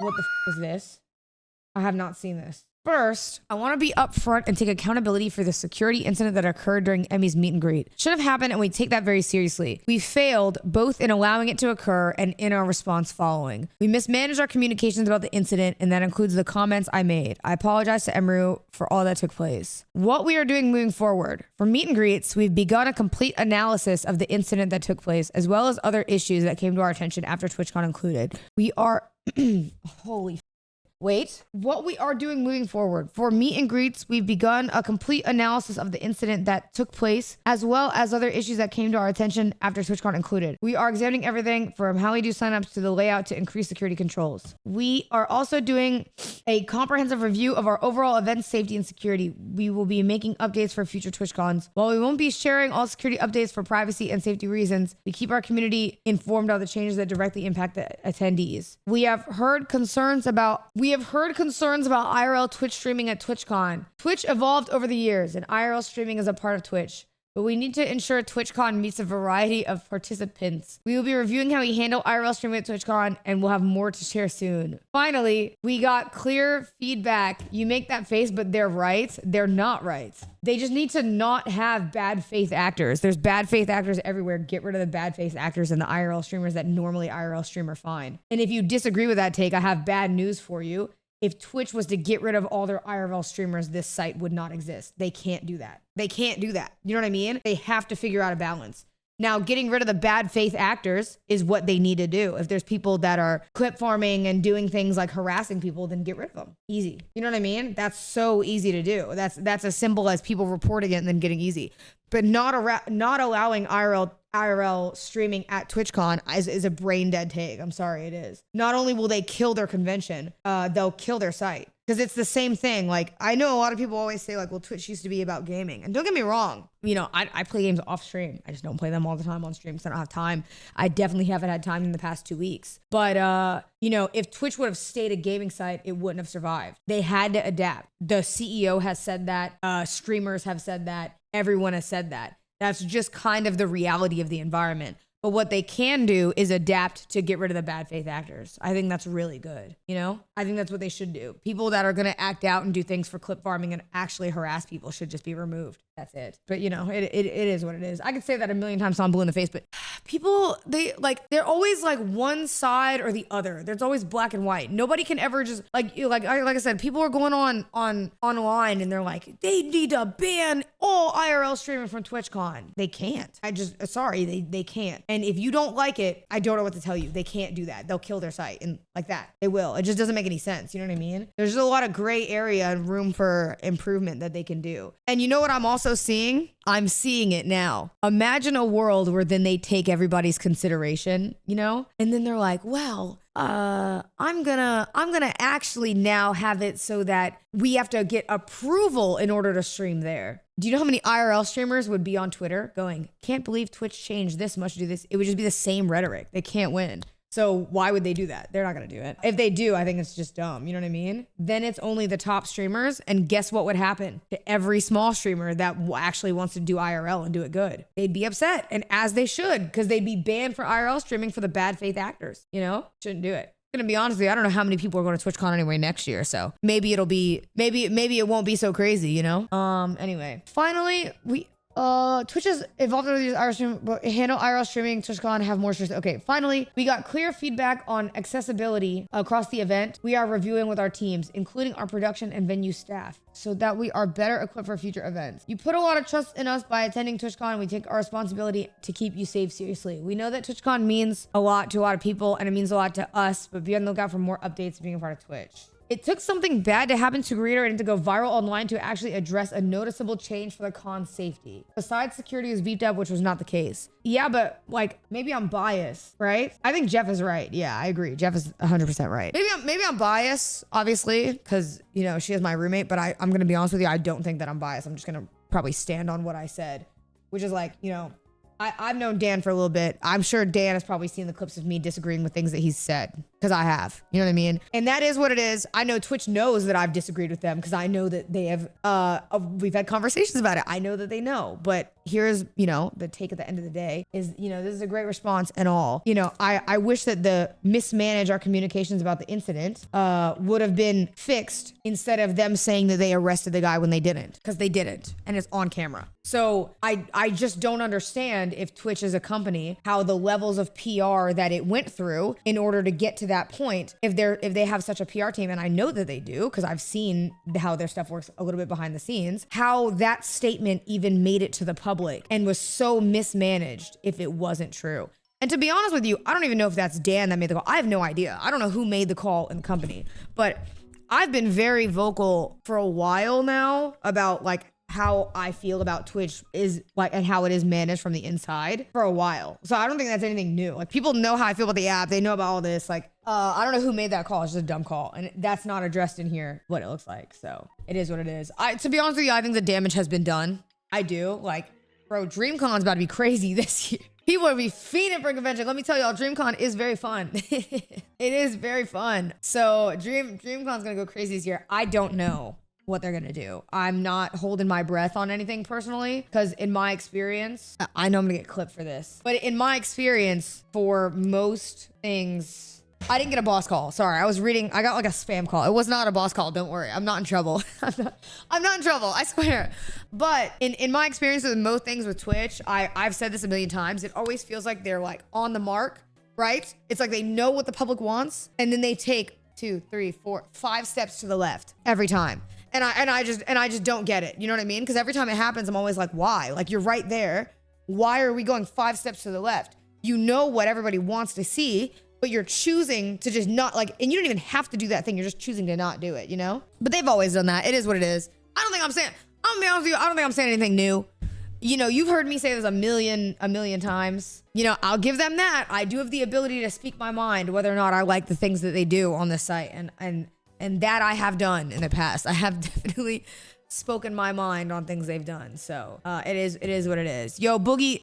What the is this? I have not seen this. First, I want to be upfront and take accountability for the security incident that occurred during Emmy's meet and greet. Should have happened, and we take that very seriously. We failed both in allowing it to occur and in our response following. We mismanaged our communications about the incident, and that includes the comments I made. I apologize to Emru for all that took place. What we are doing moving forward. For meet and greets, we've begun a complete analysis of the incident that took place, as well as other issues that came to our attention after TwitchCon included. We are... Holy Wait, what we are doing moving forward. For meet and greets, we've begun a complete analysis of the incident that took place, as well as other issues that came to our attention after TwitchCon included. We are examining everything from how we do signups to the layout to increase security controls. We are also doing a comprehensive review of our overall event safety and security. We will be making updates for future TwitchCons. While we won't be sharing all security updates for privacy and safety reasons, we keep our community informed of the changes that directly impact the attendees. We have heard concerns about IRL Twitch streaming at TwitchCon. Twitch evolved over the years, and IRL streaming is a part of Twitch. But we need to ensure TwitchCon meets a variety of participants. We will be reviewing how we handle IRL streaming at TwitchCon, and we'll have more to share soon. Finally, we got clear feedback. You make that face, but they're right. They're not right. They just need to not have bad faith actors. There's bad faith actors everywhere. Get rid of the bad faith actors and the IRL streamers that normally IRL stream are fine. And if you disagree with that take, I have bad news for you. If Twitch was to get rid of all their IRL streamers, this site would not exist. They can't do that. They can't do that. You know what I mean? They have to figure out a balance. Now, getting rid of the bad faith actors is what they need to do. If there's people that are clip farming and doing things like harassing people, then get rid of them. Easy. You know what I mean? That's so easy to do. That's as simple as people reporting it and then getting easy. But not allowing IRL streaming at TwitchCon is a brain dead take. I'm sorry, it is. Not only will they kill their convention, they'll kill their site. Because it's the same thing. Like, I know a lot of people always say, like, well, Twitch used to be about gaming. And don't get me wrong. You know, I play games off stream. I just don't play them all the time on stream because I don't have time. I definitely haven't had time in the past 2 weeks. But, you know, if Twitch would have stayed a gaming site, it wouldn't have survived. They had to adapt. The CEO has said that. Streamers have said that. Everyone has said that. That's just kind of the reality of the environment. But what they can do is adapt to get rid of the bad faith actors. I think that's really good. You know, I think that's what they should do. People that are going to act out and do things for clip farming and actually harass people should just be removed. That's it. But you know, it is what it is. I could say that a million times till I'm blue in the face, but people, they're always like one side or the other. There's always black and white. Nobody can ever just like I said, people are going online and they're like, they need to ban all IRL streaming from TwitchCon. They can't. They can't. And if you don't like it, I don't know what to tell you. They can't do that. They'll kill their site and like that. They will. It just doesn't make any sense. You know what I mean? There's a lot of gray area and room for improvement that they can do. And you know what I'm also seeing? I'm seeing it now. Imagine a world where then they take everybody's consideration, you know? And then they're like, well, I'm gonna actually now have it so that we have to get approval in order to stream there. Do you know how many IRL streamers would be on Twitter going, can't believe Twitch changed this much to do this? It would just be the same rhetoric. They can't win. So why would they do that? They're not going to do it. If they do, I think it's just dumb. You know what I mean? Then it's only the top streamers. And guess what would happen to every small streamer that actually wants to do IRL and do it good? They'd be upset. And as they should, because they'd be banned for IRL streaming for the bad faith actors. You know? Shouldn't do it. Gonna be honest with you, I don't know how many people are going to TwitchCon anyway next year, so maybe it won't be so crazy, you know? Anyway, finally, Twitch has evolved over these IRL streaming, but handle IRL streaming, TwitchCon have more streams. Okay, finally, we got clear feedback on accessibility across the event. We are reviewing with our teams, including our production and venue staff, so that we are better equipped for future events. You put a lot of trust in us by attending TwitchCon, and we take our responsibility to keep you safe seriously. We know that TwitchCon means a lot to a lot of people, and it means a lot to us, but be on the lookout for more updates being a part of Twitch. It took something bad to happen to Creator and to go viral online to actually address a noticeable change for the con's safety. Besides, security was beefed up, which was not the case. Yeah, but like, maybe I'm biased, right? I think Jeff is right. Yeah, I agree. Jeff is 100% right. Maybe I'm biased, obviously, because, you know, she is my roommate, but I'm going to be honest with you. I don't think that I'm biased. I'm just going to probably stand on what I said, which is like, you know, I've known Dan for a little bit. I'm sure Dan has probably seen the clips of me disagreeing with things that he's said, because I have. You know what I mean? And that is what it is. I know Twitch knows that I've disagreed with them because I know that they have, we've had conversations about it. I know that they know, but here's, the take at the end of the day is, this is a great response and all. I wish that the mismanage our communications about the incident would have been fixed instead of them saying that they arrested the guy when they didn't, because they didn't, and it's on camera. So I just don't understand, if Twitch is a company, how the levels of PR that it went through in order to get to that point, if they have such a PR team, and I know that they do because I've seen how their stuff works a little bit behind the scenes, how that statement even made it to the public and was so mismanaged if it wasn't true. And to be honest with you, I don't even know if that's Dan that made the call. I have no idea. I don't know who made the call in the company, but I've been very vocal for a while now about like how I feel about Twitch is like, and how it is managed from the inside for a while. So I don't think that's anything new. Like, people know how I feel about the app. They know about all this. Like, I don't know who made that call. It's just a dumb call. And that's not addressed in here, what it looks like. So it is what it is. To be honest with you, I think the damage has been done. I do. Like, bro, DreamCon's about to be crazy this year. People will be fiending for a convention. Let me tell y'all, DreamCon is very fun. It is very fun. So DreamCon's gonna go crazy this year. I don't know what they're gonna do. I'm not holding my breath on anything personally, because in my experience, I know I'm gonna get clipped for this, but in my experience, for most things, I didn't get a boss call. Sorry, I got like a spam call. It was not a boss call. Don't worry, I'm not in trouble. I'm not in trouble, I swear. But in my experience with most things with Twitch, I've said this a million times, it always feels like they're like on the mark, right? It's like they know what the public wants, and then they take 2, 3, 4, 5 steps to the left every time. And I just don't get it. You know what I mean? Because every time it happens, I'm always like, why? Like, you're right there. Why are we going 5 steps to the left? You know what everybody wants to see, but you're choosing to just not, like, and you don't even have to do that thing. You're just choosing to not do it, you know? But they've always done that. It is what it is. I'm gonna be honest with you, I don't think I'm saying anything new. You've heard me say this a million times. I'll give them that. I do have the ability to speak my mind, whether or not I like the things that they do on this site. And that I have done in the past. I have definitely spoken my mind on things they've done. So it is what it is. Yo, Boogie.